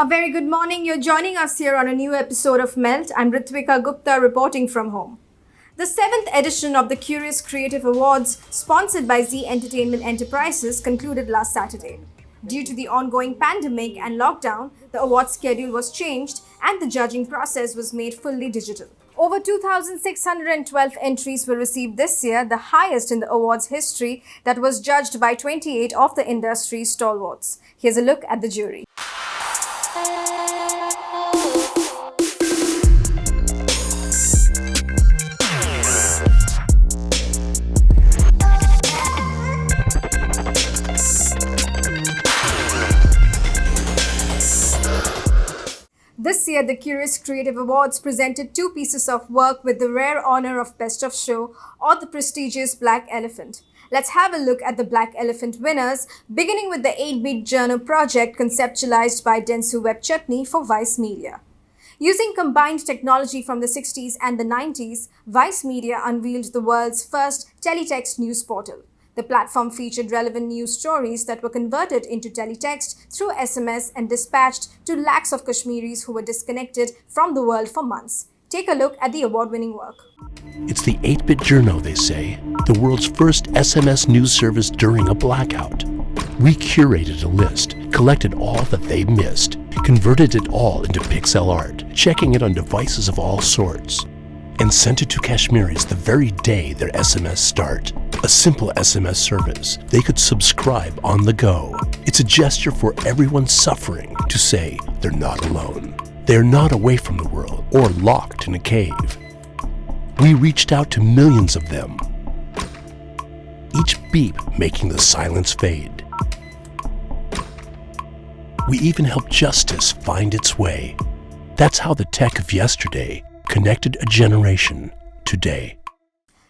A very good morning. You're joining us here on a new episode of Melt. I'm Ritvika Gupta reporting from home. The 7th edition of the Kyoorius Creative Awards, sponsored by Z Entertainment Enterprises, concluded last Saturday. Due to the ongoing pandemic and lockdown, the awards schedule was changed and the judging process was made fully digital. Over 2,612 entries were received this year, the highest in the awards history, that was judged by 28 of the industry's stalwarts. Here's a look at the jury. This year, the Kyoorius Creative Awards presented 2 pieces of work with the rare honor of Best of Show or the prestigious Black Elephant. Let's have a look at the Black Elephant winners, beginning with the 8-bit journal project conceptualized by Dentsu Webchutney for Vice Media. Using combined technology from the 60s and the 90s, Vice Media unveiled the world's first teletext news portal. The platform featured relevant news stories that were converted into teletext through SMS and dispatched to lakhs of Kashmiris who were disconnected from the world for months. Take a look at the award-winning work. It's the 8-bit journo, they say, the world's first SMS news service during a blackout. We curated a list, collected all that they missed, converted it all into pixel art, checking it on devices of all sorts, and sent it to Kashmiris the very day their SMS start. A simple SMS service they could subscribe on the go. It's a gesture for everyone suffering to say they're not alone. They're not away from the world or locked in a cave. We reached out to millions of them, each beep making the silence fade. We even helped justice find its way. That's how the tech of yesterday connected a generation today.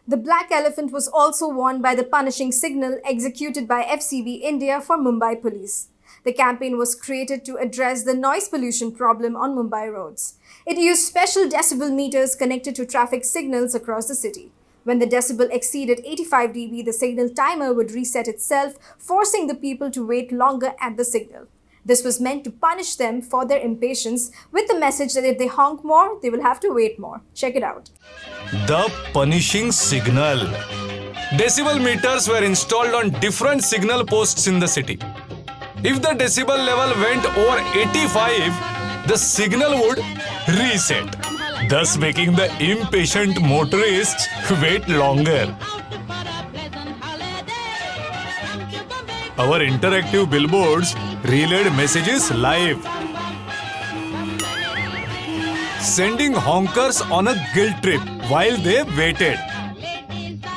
The Black Elephant was also won by the punishing signal executed by FCBIndia for Mumbai Police. The campaign was created to address the noise pollution problem on Mumbai roads. It used special decibel meters connected to traffic signals across the city. When the decibel exceeded 85 dB, the signal timer would reset itself, forcing the people to wait longer at the signal. This was meant to punish them for their impatience, with the message that if they honk more, they will have to wait more. Check it out. The punishing signal. Decibel meters were installed on different signal posts in the city. If the decibel level went over 85, the signal would reset, thus making the impatient motorists wait longer. Our interactive billboards relayed messages live, sending honkers on a guilt trip while they waited.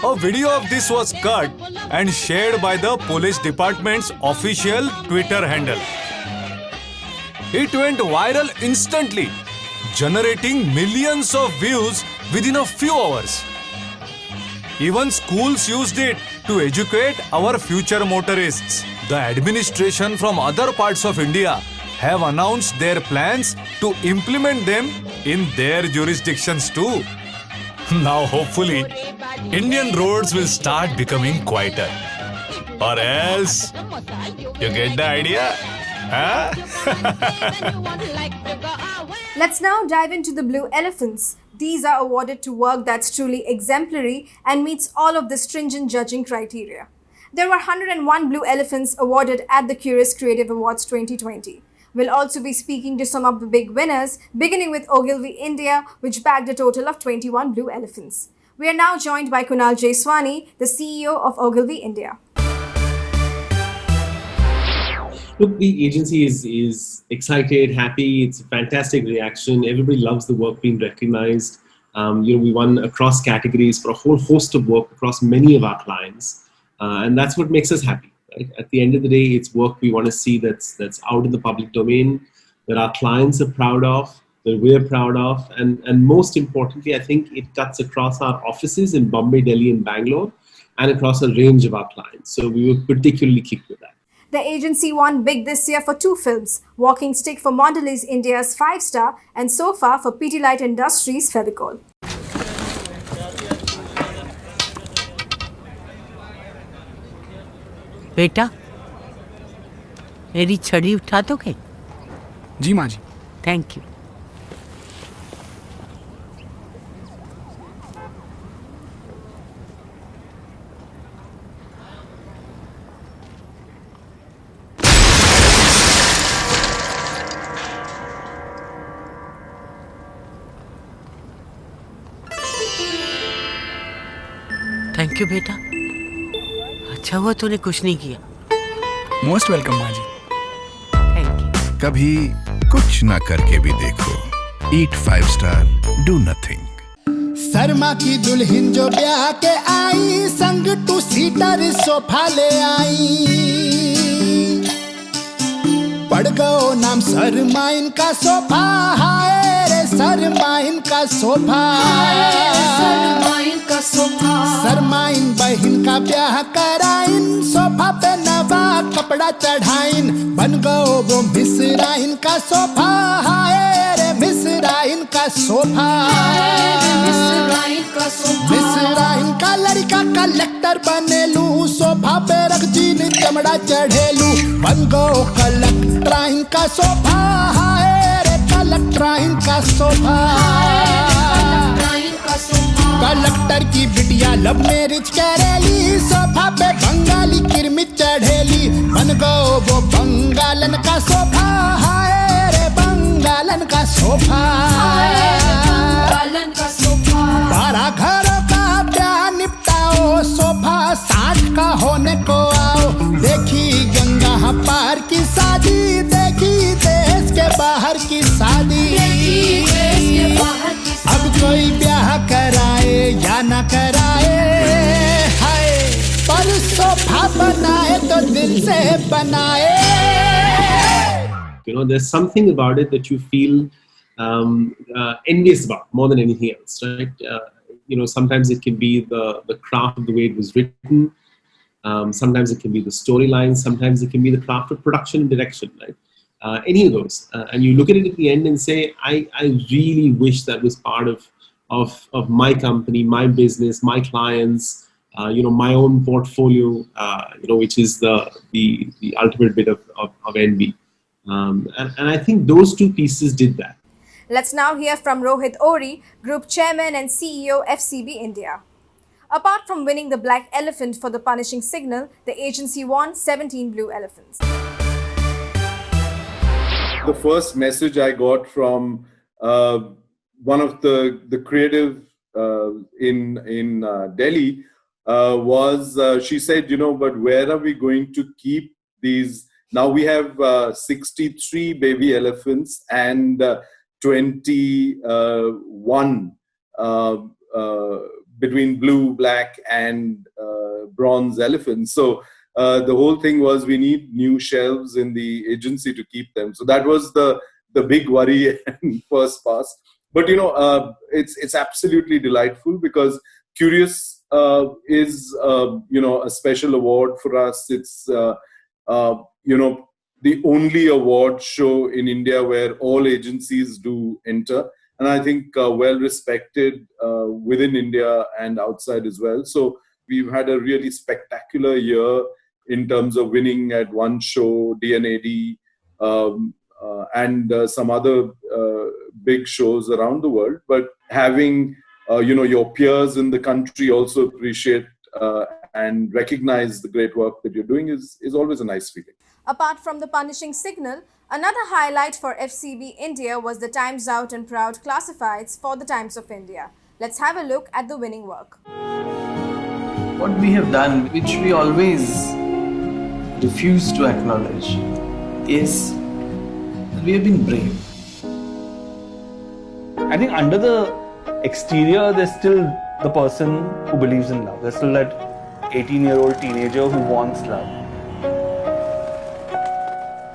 A video of this was cut and shared by the police department's official Twitter handle. It went viral instantly, generating millions of views within a few hours. Even schools used it to educate our future motorists. The administration from other parts of India have announced their plans to implement them in their jurisdictions too. Now hopefully, Indian roads will start becoming quieter. Or else, you get the idea? Huh? Let's now dive into the Blue Elephants. These are awarded to work that's truly exemplary and meets all of the stringent judging criteria. There were 101 Blue Elephants awarded at the Kyoorius Creative Awards 2020. We'll also be speaking to some of the big winners, beginning with Ogilvy India, which bagged a total of 21 Blue Elephants. We are now joined by Kunal, Jeswani, the CEO of Ogilvy India. Look, the agency is excited, happy. It's a fantastic reaction. Everybody loves the work being recognized. We won across categories for a whole host of work across many of our clients. And that's what makes us happy. Right? At the end of the day, it's work we want to see that's out in the public domain, that our clients are proud of, that we're proud of. And most importantly, I think it cuts across our offices in Bombay, Delhi, and Bangalore, and across a range of our clients. So we were particularly kicked with that. The agency won big this year for 2 films, Walking Stick for Mondelez India's 5-star and Sofa for Pidilite Industries Fevicol. बेटा मेरी छड़ी उठा दोगे? जी माँ जी. Thank you. Thank you बेटा. अच्छा हुआ तूने कुछ नहीं किया. मोस्ट वेलकम माँ जी. Thank you. कभी कुछ ना करके भी देखो. Eat 5 star, do nothing. Sharma की दुल्हन जो ब्याह के आई, संग टू सीटर सोफा ले आई. पड़ गयो नाम शर्मा इनका सोफा. हाय रे शर्मा इनका सोफा. शर्माइन बहन का ब्याह कराइन, सोफा पे नवा कपड़ा चढ़ाइन. बन गयो वो मिसराइन का सोफा. हाय रे मिसराइन का सोफा. मिसराइन का लड़का कलेक्टर बनेलू, सोफा पे रख जीन चमड़ा चढ़ेलू. बन गयो कलेक्टराइन का सोफा. हाय रे कलेक्टराइन का सोफा. कलेक्टर की बिटिया लव मैरिज करेली, सोफा पे बंगाली किरमिट चढ़ेली. बन गयो वो बंगालन का सोफा. हाय रे बंगालन का सोफा. 12 घरों का ब्याह निपटाओ, सोफा 60 का होने को आओ. देखी गंगा पार की शादी, देखी देश के बाहर की शादी. अब कोई ब्याह कराए या ना कराए, हाय पर सोफा बनाए तो दिल से बनाए. You know, there's something about it that you feel envious about more than anything else, right? You know, sometimes it can be the craft of the way it was written. Sometimes it can be the storyline. Sometimes it can be the craft of production and direction, right? Any of those. And you look at it at the end and say, I really wish that was part of my company, my business, my clients, you know, my own portfolio, you know, which is the ultimate bit of envy. And I think those two pieces did that. Let's now hear from Rohit Ohri, Group Chairman and CEO FCB India. Apart from winning the Black Elephant for the punishing signal, the agency won 17 Blue Elephants. The first message I got from one of the creative in Delhi was she said, you know, but where are we going to keep these? Now we have 63 baby elephants and 21 between blue, black, and bronze elephants. So the whole thing was we need new shelves in the agency to keep them. So that was the big worry and first pass. But you know, it's absolutely delightful because Kyoorius is you know, a special award for us. It's you know, the only award show in India where all agencies do enter. And I think well respected within India and outside as well. So we've had a really spectacular year in terms of winning at one show, DNAD, and some other big shows around the world. But having you know, your peers in the country also appreciate and recognize the great work that you're doing is always a nice feeling. Apart from the punishing signal, another highlight for FCB India was the Times Out and Proud classifieds for the Times of India. Let's have a look at the winning work. What we have done, which we always refuse to acknowledge, is that we have been brave. I think under the exterior, there's still the person who believes in love. There's still that 18-year-old teenager who wants love.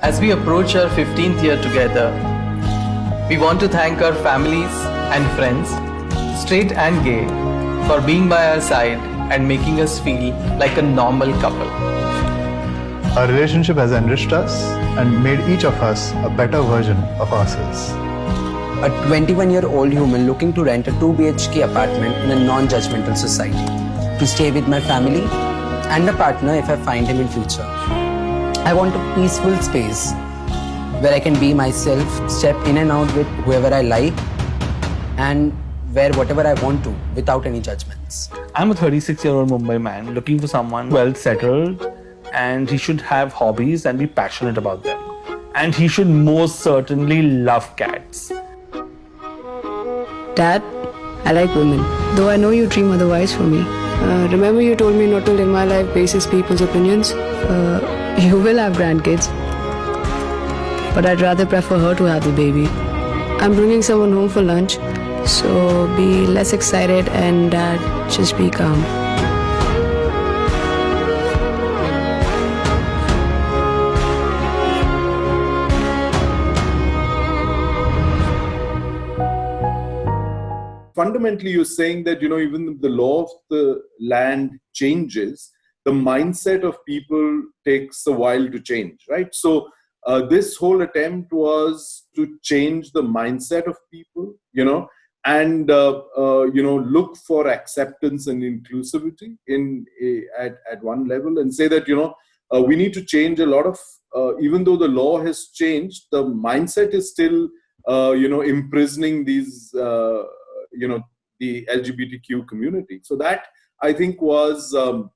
As we approach our 15th year together, we want to thank our families and friends, straight and gay, for being by our side and making us feel like a normal couple. Our relationship has enriched us and made each of us a better version of ourselves. A 21-year-old human looking to rent a 2 BHK apartment in a non-judgmental society, to stay with my family and a partner if I find him in future. I want a peaceful space where I can be myself, step in and out with whoever I like, and wear whatever I want to without any judgments. I'm a 36-year-old Mumbai man looking for someone well settled, and he should have hobbies and be passionate about them. And he should most certainly love cats. Dad, I like women, though I know you dream otherwise for me. Remember you told me not to live my life basis people's opinions? You will have grandkids, but I'd rather prefer her to have the baby. I'm bringing someone home for lunch, so be less excited and Dad, just be calm. Fundamentally, you're saying that, even if the law of the land changes, the mindset of people takes a while to change, right? So this whole attempt was to change the mindset of people, and look for acceptance and inclusivity at one level, and say that we need to change a lot of even though the law has changed, the mindset is still imprisoning these the LGBTQ community. So that, I think, was a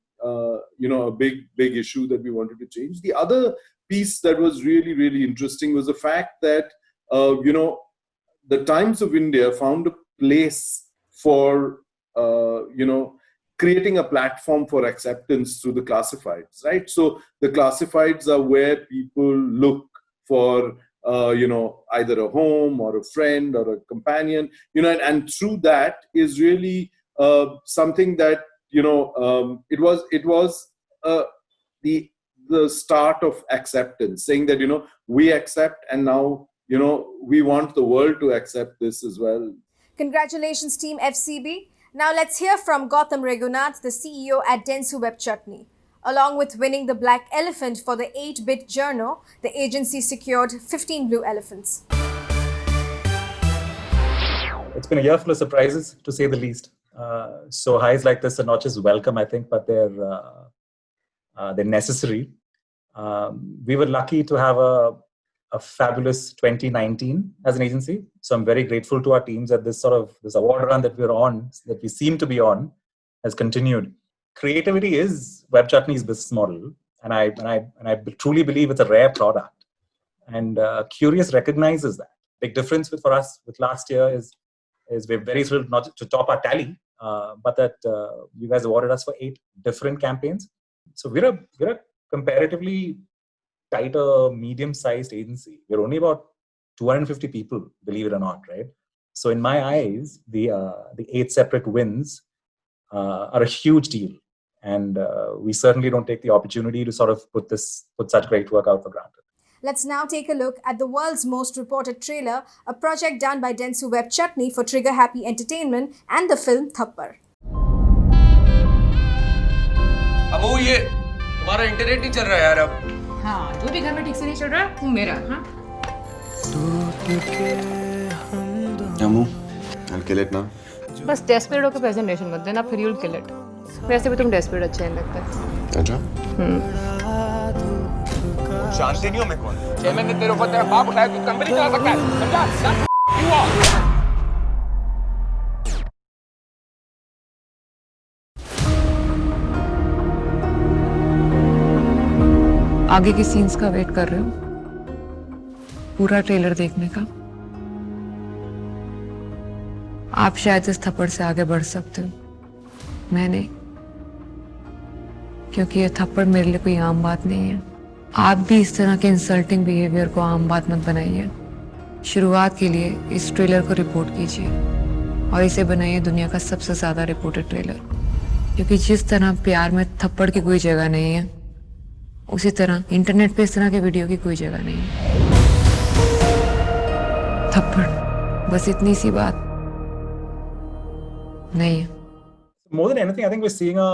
big issue that we wanted to change. The other piece that was really, really interesting was the fact that the Times of India found a place for creating a platform for acceptance through the classifieds, right? So the classifieds are where people look for either a home or a friend or a companion, and through that is really something that it was the start of acceptance, saying that we accept, and now we want the world to accept this as well. Congratulations, Team FCB. Now let's hear from Gautam Reghunath, the CEO at Dentsu Webchutney. Along with winning the Black Elephant for the 8-bit journal, the agency secured 15 blue elephants. It's been a year full of surprises, to say the least. So highs like this are not just welcome, I think, but they're necessary. We were lucky to have a fabulous 2019 as an agency. So I'm very grateful to our teams that this award run that we're on, that we seem to be on, has continued. Creativity is Webchutney's business model, and I truly believe it's a rare product. And Kyoorius recognizes that. Big difference for us with last year is we're very thrilled not to top our tally, but that you guys awarded us for 8 different campaigns. So we're a comparatively tighter, medium-sized agency. We're only about 250 people, believe it or not, right? So in my eyes, the 8 separate wins are a huge deal. And we certainly don't take the opportunity to sort of put such great work out for granted. Let's now take a look at the world's most reported trailer, a project done by Dentsu Webchutney for Trigger Happy Entertainment and the film Thappad. Abu ये तुम्हारा internet नहीं चल रहा है यार अब। हाँ, जो भी घर में ठीक से नहीं चल रहा है वो मेरा, हाँ। Amu, I'll kill it now. बस डेस्परेट होकर प्रेजेंटेशन मत देना, फिर you'll kill it. वैसे भी तुम डेस्परेट अच्छे नहीं लगते। अच्छा? जानते नहीं हो मैं कौन? 6 महीने तेरे ऊपर तेरा बाप उठाया, तू कंपनी चला सकता है, समझा? आगे की सीन्स का वेट कर रहे हो? पूरा ट्रेलर देखने का? आप शायद इस थप्पड़ से आगे बढ़ सकते हो, मैं नहीं, क्योंकि ये थप्पड़ मेरे लिए कोई आम बात नहीं है। आप भी इस तरह के इंसल्टिंग बिहेवियर को आम बात मत बनाइए। शुरुआत के लिए इस ट्रेलर को रिपोर्ट कीजिए और इसे बनाइए दुनिया का सबसे ज्यादा रिपोर्टेड ट्रेलर, क्योंकि जिस तरह प्यार में थप्पड़ की कोई जगह नहीं है, उसी तरह इंटरनेट पे इस तरह के वीडियो की कोई जगह नहीं है। थप्पड़, बस इतनी सी बात नहीं है। More than anything, I think we're seeing a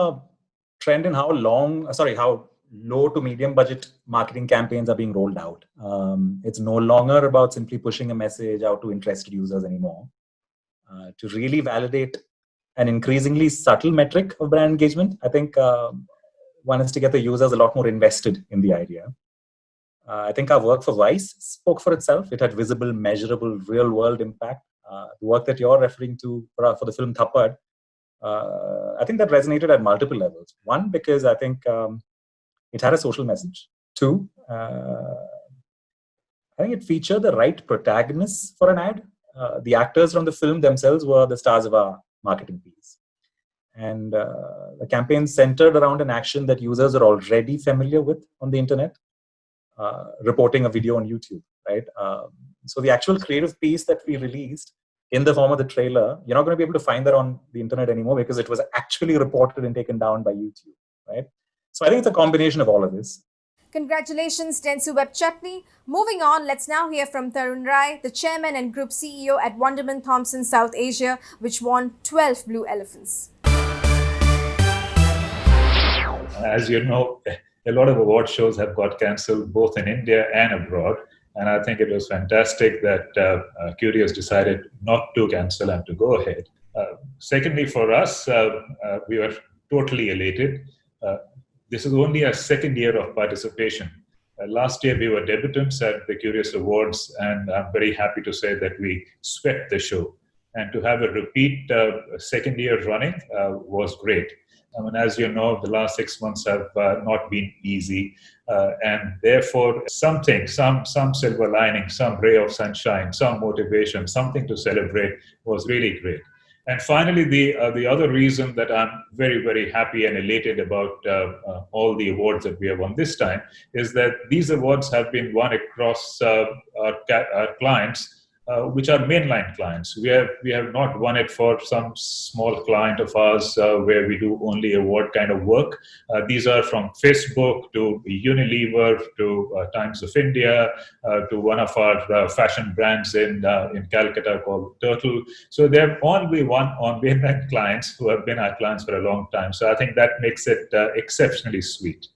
trend in how low to medium budget marketing campaigns are being rolled out. It's no longer about simply pushing a message out to interested users anymore. To really validate an increasingly subtle metric of brand engagement, I think one is to get the users a lot more invested in the idea. I think our work for Vice spoke for itself. It had visible, measurable, real-world impact. The work that you're referring to for the film Thappad, I think that resonated at multiple levels. One, because I think it had a social message. Two, I think it featured the right protagonists for an ad. The actors from the film themselves were the stars of our marketing piece. And the campaign centered around an action that users are already familiar with on the internet, reporting a video on YouTube, right? So the actual creative piece that we released in the form of the trailer, you're not going to be able to find that on the internet anymore because it was actually reported and taken down by YouTube, right? So I think it's a combination of all of this. Congratulations, Dentsu Webchutney. Moving on, let's now hear from Tarun Rai, the chairman and group CEO at Wunderman Thompson South Asia, which won 12 Blue Elephants. As you know, a lot of award shows have got cancelled both in India and abroad. And I think it was fantastic that Kyoorius decided not to cancel and to go ahead. Secondly, for us, we were totally elated. This is only our second year of participation. Last year, we were debutants at the Kyoorius Awards, and I'm very happy to say that we swept the show. And to have a repeat second year running was great. I mean, as you know, the last 6 months have not been easy. And therefore, some silver lining, some ray of sunshine, some motivation, something to celebrate was really great. And finally, the other reason that I'm very, very happy and elated about all the awards that we have won this time is that these awards have been won across our clients, which are mainline clients. We have not won it for some small client of ours where we do only award kind of work. These are from Facebook to Unilever to Times of India to one of our fashion brands in Calcutta called Turtle. So they've only won on mainline clients who have been our clients for a long time. So I think that makes it exceptionally sweet.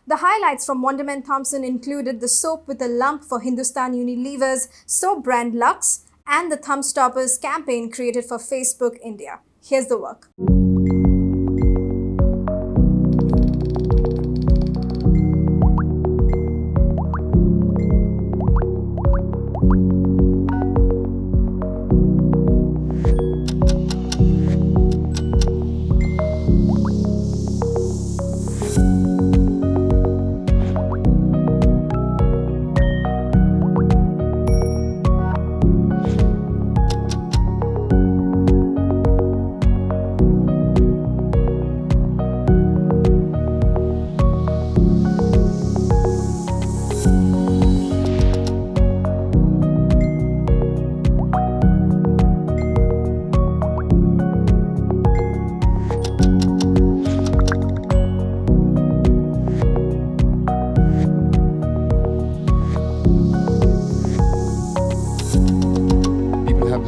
The highlights from Wunderman Thompson included the soap with a lump for Hindustan Unilever's soap brand Lux and the Thumb Stoppers campaign created for Facebook India. Here's the work.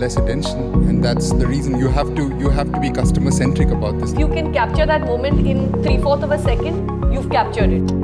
less attention, and that's the reason you have to be customer centric about this. If you can capture that moment in 3/4 of a second, you've captured it.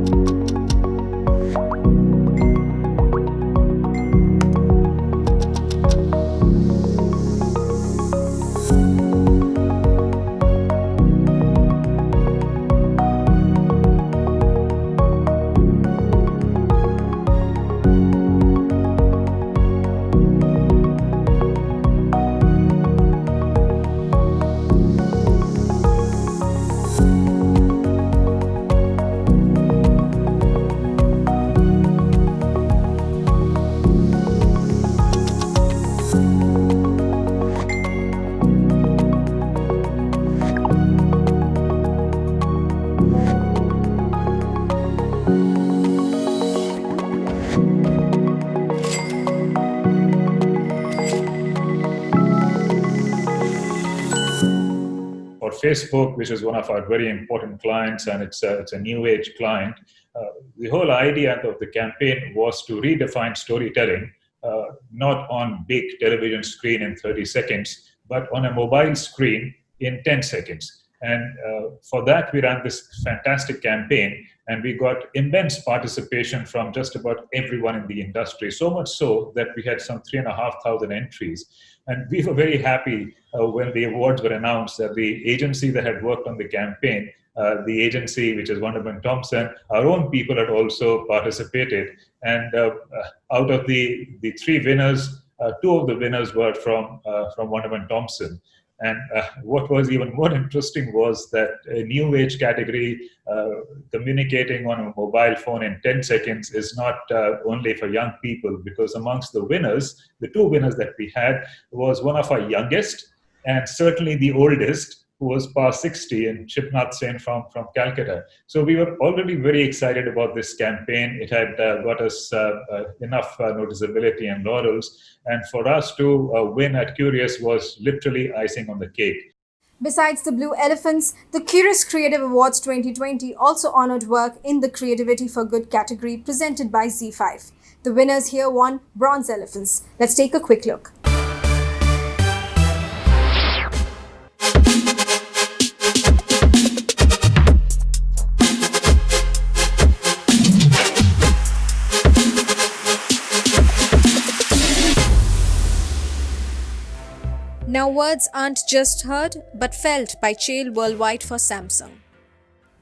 Facebook, which is one of our very important clients, and it's a new age client. The whole idea of the campaign was to redefine storytelling, not on big television screen in 30 seconds, but on a mobile screen in 10 seconds. And for that, we ran this fantastic campaign, and we got immense participation from just about everyone in the industry, so much so that we had some 3,500 entries. And we were very happy when the awards were announced that the agency that had worked on the campaign the agency, which is Wunderman Thompson, our own people had also participated. And out of the three winners, two of the winners were from Wunderman Thompson. And what was even more interesting was that a new age category, communicating on a mobile phone in 10 seconds, is not only for young people, because amongst the winners, the two winners that we had, was one of our youngest and certainly the oldest, who was past 60, and Shipnath Sen from Calcutta. So we were already very excited about this campaign. It had got us enough noticeability and laurels. And for us to win at Kyoorius was literally icing on the cake. Besides the Blue Elephants, the Kyoorius Creative Awards 2020 also honored work in the Creativity for Good category presented by Z5. The winners here won Bronze Elephants. Let's take a quick look. Now words aren't just heard but felt by Chail Worldwide for Samsung.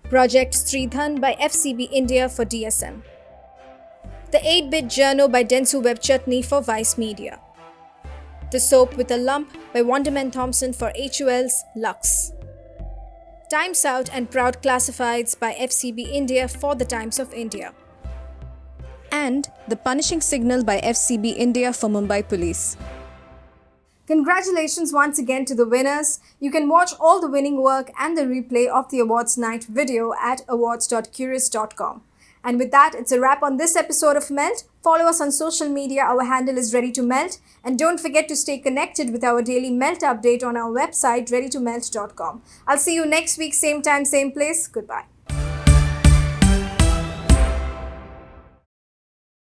Project Sridhan by FCBIndia for DSM. The 8-Bit Journal by Dentsu Webchutney for Vice Media. The Soap with a Lump by Wunderman Thompson for HUL's Lux. Times Out and Proud Classifieds by FCBIndia for the Times of India. And The Punishing Signal by FCBIndia for Mumbai Police. Congratulations once again to the winners. You can watch all the winning work and the replay of the awards night video at awards.kyoorius.com. And with that, it's a wrap on this episode of Melt. Follow us on social media. Our handle is Ready to Melt. And don't forget to stay connected with our daily Melt update on our website, readytomelt.com. I'll see you next week, same time, same place. Goodbye.